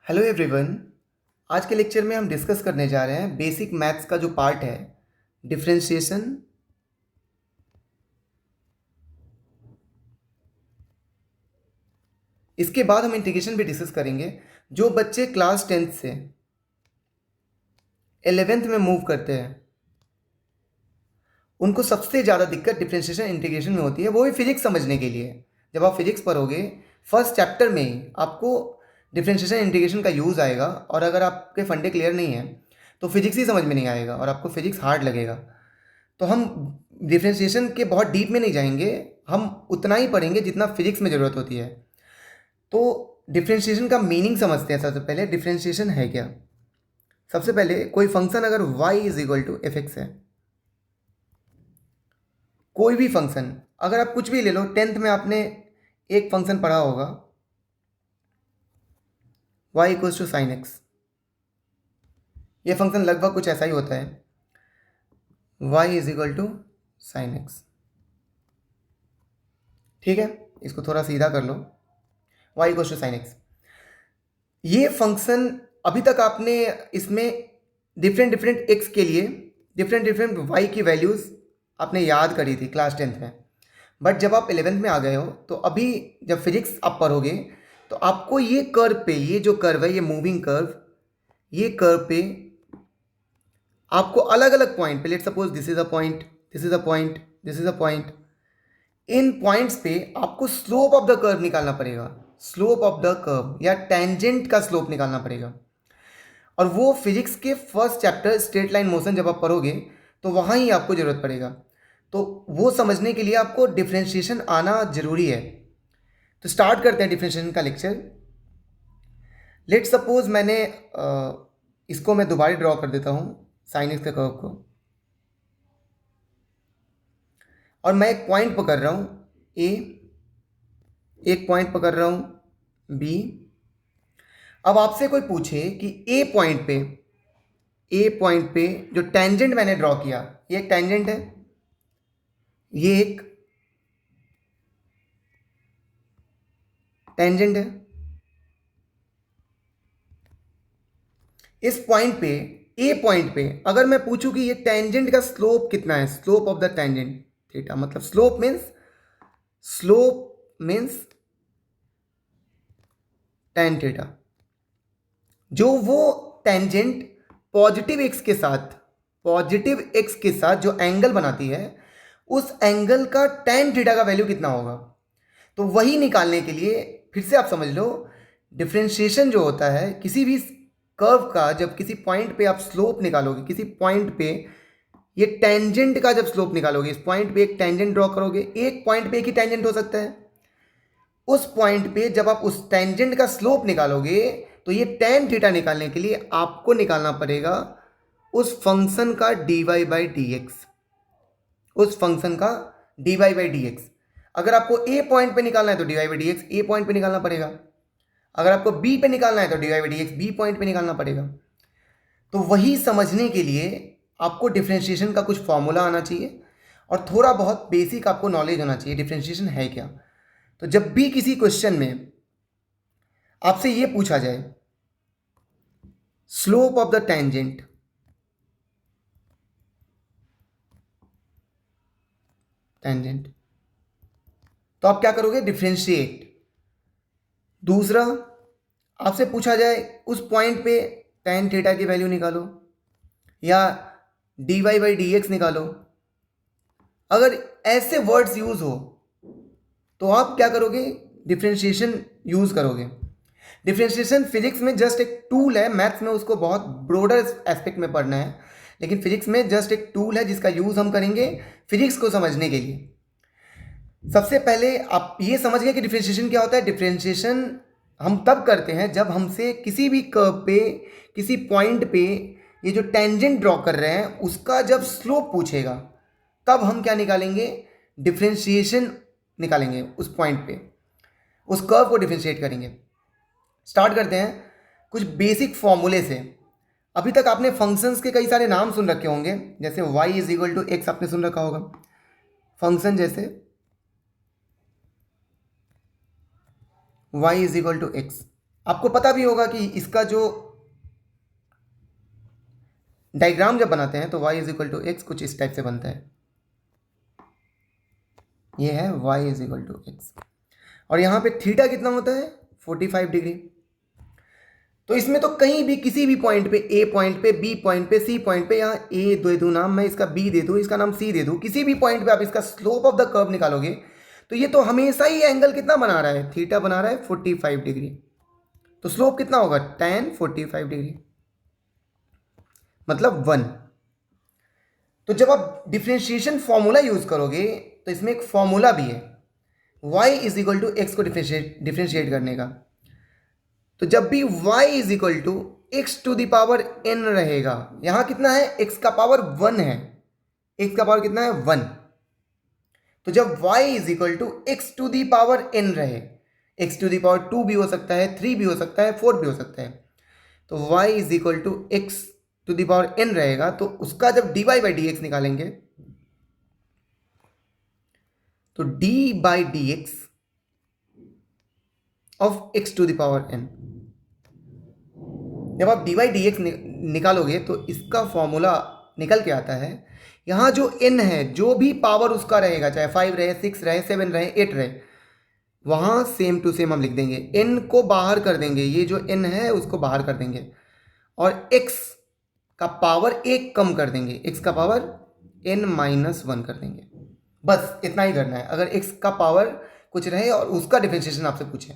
Hello everyone. आज के lecture में हम डिस्कस करने जा रहे हैं बेसिक मैथ्स का जो पार्ट है, डिफरेंशिएशन। इसके बाद हम इंटीग्रेशन भी डिस्कस करेंगे। जो बच्चे क्लास 10th से 11th में मूव करते हैं उनको सबसे ज़्यादा दिक्कत डिफरेंशिएशन इंटीग्रेशन में होती है, वो भी फिजिक्स समझने के लिए। जब आप फिजिक्स पढ़ोगे फर्स्ट चैप्टर में ही आपको डिफरेंशिएशन इंटीग्रेशन का यूज़ आएगा, और अगर आपके फंडे क्लियर नहीं है तो फिजिक्स ही समझ में नहीं आएगा और आपको फिजिक्स हार्ड लगेगा। तो हम डिफरेंशिएशन के बहुत डीप में नहीं जाएंगे, हम उतना ही पढ़ेंगे जितना फिजिक्स में ज़रूरत होती है। तो डिफरेंशिएशन का मीनिंग समझते हैं। सबसे पहले डिफरेंशिएशन है क्या। सबसे पहले कोई फंक्शन अगर y is equal to f x है, कोई भी फंक्शन, अगर आप कुछ भी ले लो, 10th में आपने एक फंक्शन पढ़ा होगा y equals to sine x. ये फंक्शन लगभग कुछ ऐसा ही होता है, y is equal to sine x. ठीक है, इसको थोड़ा सीधा कर लो, y equals to sine x. ये फंक्शन अभी तक आपने इसमें डिफरेंट डिफरेंट एक्स के लिए डिफरेंट डिफरेंट वाई की वैल्यूज़ आपने याद करी थी क्लास 10th में। बट जब आप 11th में आ गए हो तो अभी जब फिजिक्स आप पढ़ोगे तो आपको ये कर्व पे, ये जो कर्व है, ये मूविंग कर्व, ये कर्व पे आपको अलग अलग पॉइंट पे, let suppose this is a point, this is a point, this is a point, in points पे आपको स्लोप ऑफ द कर्व निकालना पड़ेगा। स्लोप ऑफ द कर्व या टेंजेंट का स्लोप निकालना पड़ेगा। और वो फिजिक्स के first chapter straight line motion जब आप पढ़ोगे तो वहाँ ही आपको ज़रूरत पड़ेगा। तो वो समझने के लिए आपको डिफरेंशिएशन आना ज़रूरी है। तो स्टार्ट करते हैं डिफरेंशिएशन का लेक्चर। लेट सपोज मैंने इसको मैं दोबारा ड्रॉ कर देता हूँ, साइन एक्स के कर्व को, और मैं एक पॉइंट पकड़ रहा हूँ ए, एक पॉइंट पकड़ रहा हूँ बी। अब आपसे कोई पूछे कि ए पॉइंट पे जो टेंजेंट मैंने ड्रॉ किया, ये एक टेंजेंट है, ये एक टेंजेंट है। इस पॉइंट पे, ए पॉइंट पे, अगर मैं पूछूं कि ये टेंजेंट का स्लोप कितना है, slope of the tangent theta, मतलब स्लोप मीन्स टेन थीटा। जो वो टेंजेंट पॉजिटिव एक्स के साथ जो एंगल बनाती है, उस एंगल का टेन थीटा का वैल्यू कितना होगा। तो वही निकालने के लिए फिर से आप समझ लो, डिफरेंशिएशन जो होता है किसी भी कर्व का, जब किसी पॉइंट पे आप स्लोप निकालोगे, किसी पॉइंट पे ये टेंजेंट का जब स्लोप निकालोगे, इस पॉइंट पे एक टेंजेंट ड्रॉ करोगे, एक पॉइंट पे एक ही टेंजेंट हो सकता है। उस पॉइंट पे जब आप उस टेंजेंट का स्लोप निकालोगे तो ये टेन थीटा निकालने के लिए आपको निकालना पड़ेगा उस फंक्शन का dy बाई डी एक्स, उस फंक्शन का dy बाई डी एक्स। अगर आपको ए पॉइंट पे निकालना है तो dy by d x A point पे निकालना पड़ेगा। अगर आपको बी पे निकालना है तो dy by d x b point पे निकालना पड़ेगा। तो वही समझने के लिए आपको डिफरेंशिएशन का कुछ फॉर्मूला आना चाहिए और थोड़ा बहुत बेसिक आपको नॉलेज होना चाहिए डिफरेंशिएशन है क्या। तो जब भी किसी क्वेश्चन में आपसे ये पूछा जाए स्लोप ऑफ द टेंजेंट, तो आप क्या करोगे, डिफरेंशिएट। दूसरा, आपसे पूछा जाए उस पॉइंट पे टेन थीटा की वैल्यू निकालो या dy बाई डी एक्स निकालो। अगर ऐसे वर्ड्स यूज हो तो आप क्या करोगे, डिफरेंशिएशन यूज करोगे। डिफरेंशिएशन फिजिक्स में जस्ट एक टूल है, मैथ्स में उसको बहुत ब्रॉडर एस्पेक्ट में पढ़ना है, लेकिन फिजिक्स में जस्ट एक टूल है जिसका यूज हम करेंगे फिजिक्स को समझने के लिए। सबसे पहले आप ये समझ गए कि डिफरेंशिएशन क्या होता है। डिफरेंशिएशन हम तब करते हैं जब हमसे किसी भी कर्व पे, किसी पॉइंट पे ये जो टेंजेंट ड्रॉ कर रहे हैं उसका जब स्लोप पूछेगा तब हम क्या निकालेंगे, डिफरेंशिएशन निकालेंगे। उस पॉइंट पे उस कर्व को डिफरेंशिएट करेंगे। स्टार्ट करते हैं कुछ बेसिक फॉर्मूले से। अभी तक आपने फंक्शंस के कई सारे नाम सुन रखे होंगे, जैसे y is equal to x आपने सुन रखा होगा। फंक्शन जैसे y is equal to x आपको पता भी होगा कि इसका जो डायग्राम जब बनाते हैं तो y is equal to x कुछ इस टाइप से बनता है। ये है y is equal to x, और यहाँ पे थीटा कितना होता है 45 डिग्री। तो इसमें तो कहीं भी किसी भी पॉइंट पे, ए पॉइंट पे, बी पॉइंट पे, सी पॉइंट पे, यहाँ ए दे दूँ नाम, मैं इसका बी दे दूँ, इसका नाम सी दे दूँ, किसी भी पॉइंट पे आप इसका स्लोप ऑफ द कर्व निकालोगे तो ये तो हमेशा ही एंगल कितना बना रहा है, थीटा बना रहा है 45 डिग्री। तो स्लोप कितना होगा tan 45 डिग्री, मतलब 1। तो जब आप डिफरेंशिएशन फॉर्मूला यूज करोगे तो इसमें एक फॉर्मूला भी है y is equal to x को डिफरेंशिएट करने का। तो जब भी y is equal to x to the power n रहेगा, यहां कितना है, x का पावर 1 है, x का पावर कितना है 1। तो जब y is equal to x to the power n रहे, x टू द पावर 2 भी हो सकता है, 3 भी हो सकता है, 4 भी हो सकता है, तो y is equal to x to the power n रहेगा, तो उसका जब dy बाई डी एक्स निकालेंगे तो d by d x of x to the power n, जब आप dy डी एक्स निकालोगे तो इसका फॉर्मूला निकल के आता है, यहाँ जो n है, जो भी पावर उसका रहेगा, चाहे 5 रहे, 6 रहे, 7 रहे, 8 रहे, वहाँ सेम टू सेम हम लिख देंगे, n को बाहर कर देंगे, ये जो n है उसको बाहर कर देंगे, और x का पावर 1 कम कर देंगे, x का पावर n-1 कर देंगे। बस इतना ही करना है, अगर x का पावर कुछ रहे और उसका डिफरेंशिएशन आपसे पूछे।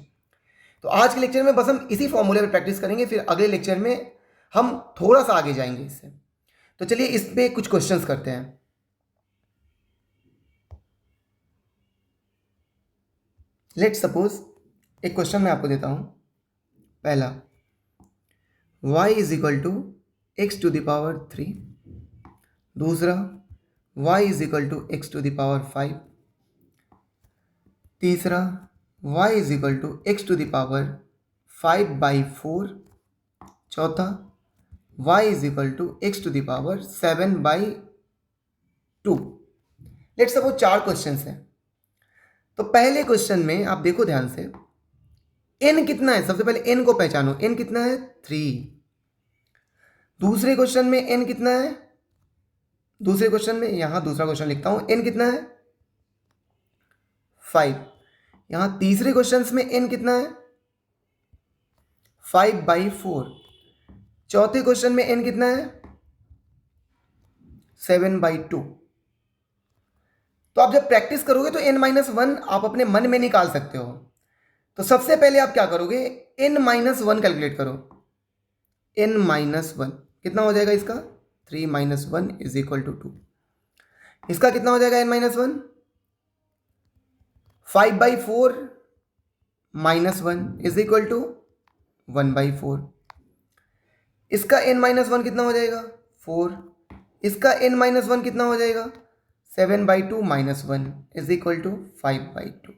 तो आज के लेक्चर में बस हम इसी फॉर्मूले पे प्रैक्टिस करेंगे, फिर अगले लेक्चर में हम थोड़ा सा आगे जाएंगे इससे। तो चलिए इस पे कुछ क्वेश्चंस करते हैं। लेट्स सपोज एक क्वेश्चन मैं आपको देता हूं, पहला y is equal to x to the power 3, दूसरा y is equal to x to the power 5, तीसरा y is equal to x to the power 5/4, चौथा y is equal to x to the power 7/2। Let's suppose 4 question हैं। तो पहले question में आप देखो ध्यान से, n कितना है, सबसे पहले n को पहचानो, n कितना है 3। दूसरे क्वेश्चन में n कितना है, दूसरे क्वेश्चन में, यहां दूसरा क्वेश्चन लिखता हूं, n कितना है 5। यहां तीसरे क्वेश्चन में n कितना है 5/4। चौथे क्वेश्चन में n कितना है 7/2। तो आप जब प्रैक्टिस करोगे तो n-1 आप अपने मन में निकाल सकते हो। तो सबसे पहले आप क्या करोगे, n-1 कैलकुलेट करो, n-1 कितना हो जाएगा इसका, 3-1 इज इक्वल टू 2। इसका कितना हो जाएगा n-1, 5/4 -1 इज इक्वल टू 1/4। इसका n-1 कितना हो जाएगा 4। इसका n-1 कितना हो जाएगा 7/2 -1 इज इक्वल टू 5/2।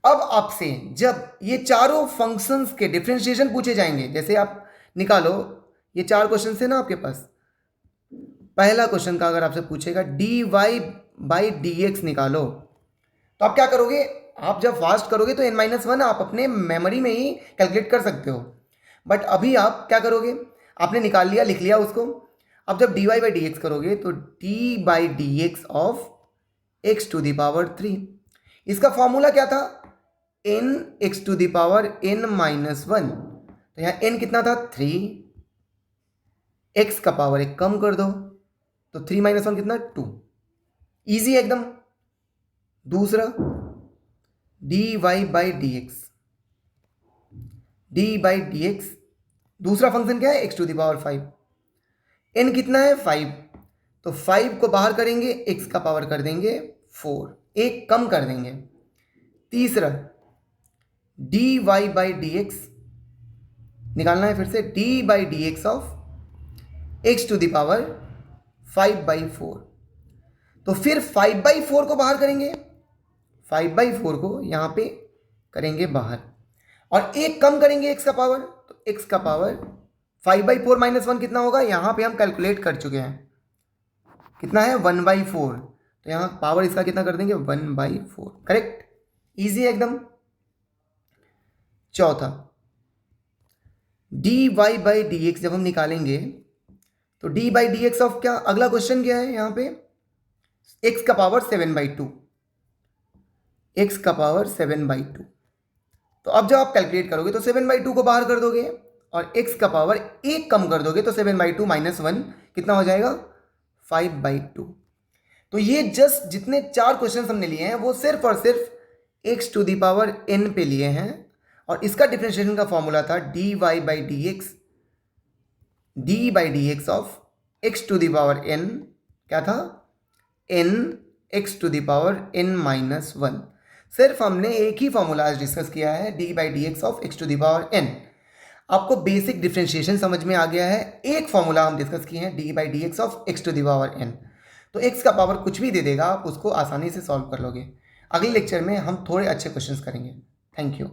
अब आपसे जब ये चारों फंक्शंस के डिफरेंशिएशन पूछे जाएंगे, जैसे आप निकालो, ये 4 क्वेश्चन थे ना आपके पास, पहला क्वेश्चन का अगर आपसे पूछेगा dy बाई डी एक्स निकालो, तो आप क्या करोगे, आप जब फास्ट करोगे तो n-1 आप अपने मेमोरी में ही कैलकुलेट कर सकते हो, बट अभी आप क्या करोगे, आपने निकाल लिया, लिख लिया उसको। अब जब dy बाई डी एक्स करोगे तो d by d x of x to the power 3, इसका फॉर्मूला क्या था, n x to the power n-1। तो यहाँ n कितना था 3, x का पावर 1 कम कर दो तो 3-1 कितना 2, इजी है एकदम। दूसरा dy by d x, d by d x, दूसरा फंक्शन क्या है x to the power 5, n कितना है 5, तो 5 को बाहर करेंगे, x का पावर कर देंगे 4, एक कम कर देंगे। तीसरा dy बाई डी एक्स निकालना है, फिर से d by d x of x to the power 5/4, तो फिर 5/4 को बाहर करेंगे, 5/4 को यहाँ पे करेंगे बाहर, और एक कम करेंगे x का पावर, तो x का पावर 5/4 -1 कितना होगा, यहाँ पे हम कैलकुलेट कर चुके हैं, कितना है 1/4, तो यहाँ पावर इसका कितना कर देंगे 1/4, करेक्ट, इजी है एकदम। चौथा d y by d x जब हम निकालेंगे तो d by d x of क्या, अगला क्वेश्चन क्या है यहाँ पे, एक्स का पावर 7/2, एक्स का पावर 7/2। तो अब जब आप कैलकुलेट करोगे तो 7/2 को बाहर कर दोगे और x का पावर 1 कम कर दोगे तो 7/2 माइनस 1 कितना हो जाएगा, 5/2। तो ये जस्ट जितने 4 क्वेश्चन हमने लिए हैं वो सिर्फ और सिर्फ x to the power n पे लिए हैं और इसका डिफरेंशिएशन का फॉर्मूला था dy by d x, d by d x of x to the power n, क्या था, n x to the power n minus 1। सिर्फ हमने एक ही फॉर्मूला आज डिस्कस किया है, d by d x of x to the power n। आपको basic differentiation समझ में आ गया है, एक फॉर्मूला हम डिस्कस किए हैं d by d x of x to the power n। तो x का पावर कुछ भी दे देगा, आप उसको आसानी से सॉल्व कर लोगे। अगले लेक्चर में हम थोड़े अच्छे क्वेश्चंस करेंगे। Thank you.